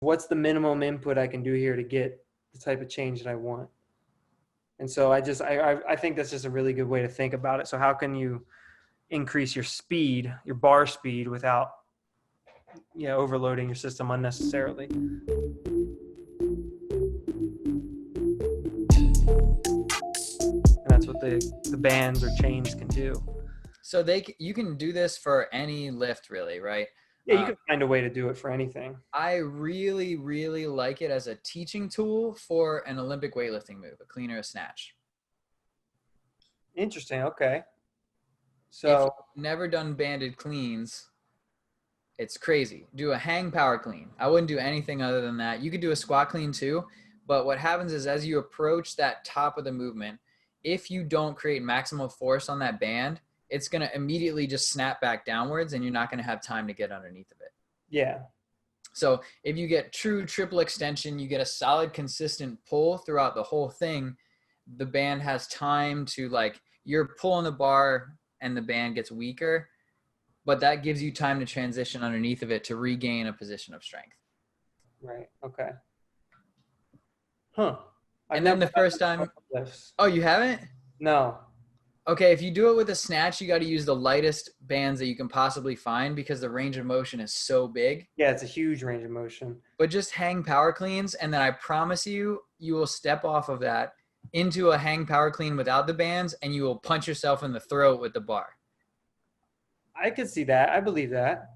what's the minimum input I can do here to get the type of change that I want? And so I think that's just a really good way to think about it. So how can you increase your speed, your bar speed, without overloading your system unnecessarily? And that's what the bands or chains can do. So you can do this for any lift, really, right? Yeah, you can find a way to do it for anything. I really, really like it as a teaching tool for an Olympic weightlifting move, a clean or a snatch. Interesting. Okay. If So you've never done banded cleans, it's crazy. Do a hang power clean. I wouldn't do anything other than that. You could do a squat clean too, but what happens is as you approach that top of the movement, if you don't create maximal force on that band, it's going to immediately just snap back downwards and you're not going to have time to get underneath of it. yeah. So if you get true triple extension, you get a solid, consistent pull throughout the whole thing. The band has time to, like, you're pulling the bar and the band gets weaker, but that gives you time to transition underneath of it to regain a position of strength. Right. Okay. Huh. And then the first time, oh, you haven't? No. Okay, if you do it with a snatch, you got to use the lightest bands that you can possibly find because the range of motion is so big. Yeah, it's a huge range of motion. But just hang power cleans, and then I promise you, you will step off of that into a hang power clean without the bands, and you will punch yourself in the throat with the bar. I could see that. I believe that.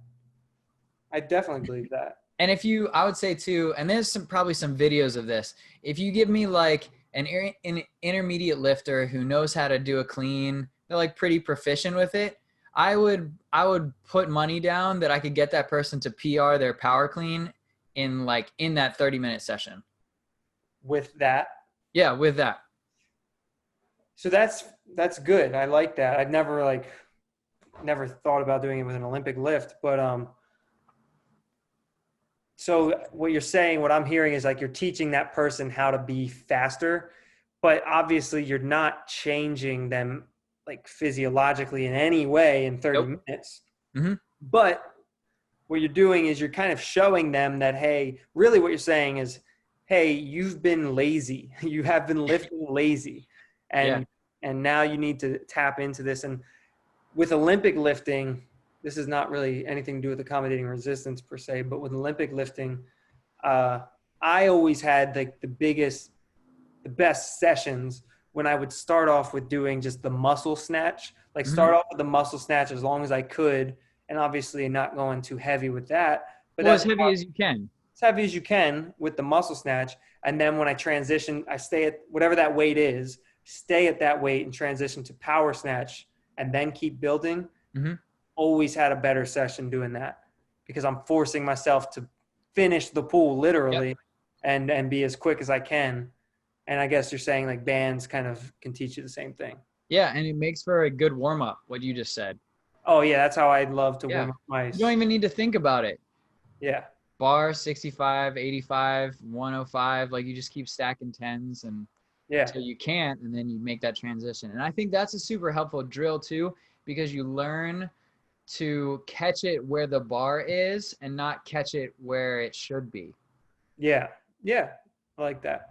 I definitely believe that. And if you, I would say too, and there's probably some videos of this, if you give me like an intermediate lifter who knows how to do a clean, they're like pretty proficient with it, I would put money down that I could get that person to PR their power clean in that 30-minute session. With that? Yeah, with that. So that's good. I like that. I've never thought about doing it with an Olympic lift, but so what you're saying, what I'm hearing is like you're teaching that person how to be faster, but obviously you're not changing them like physiologically in any way in 30 minutes. Mm-hmm. But what you're doing is you're kind of showing them that, hey, really what you're saying is, hey, you've been lazy. You have been lifting lazy. And now you need to tap into this. And with Olympic lifting, this is not really anything to do with accommodating resistance per se, but with Olympic lifting, I always had like the best sessions when I would start off with doing just the muscle snatch, like start off with the muscle snatch as long as I could. And obviously not going too heavy with that, but as heavy as you can. As heavy as you can with the muscle snatch. And then when I transition, I stay at whatever that weight is, stay at that weight and transition to power snatch and then keep building. Mm-hmm. Always had a better session doing that because I'm forcing myself to finish the pull literally and be as quick as I can. And I guess you're saying like bands kind of can teach you the same thing. Yeah. And it makes for a good warm up, what you just said. Oh yeah. That's how I'd love to warm up my. You don't even need to think about it. Yeah. Bar 65, 85, 105, like you just keep stacking tens and until you can't, and then you make that transition. And I think that's a super helpful drill too, because you learn to catch it where the bar is and not catch it where it should be. Yeah. Yeah. I like that.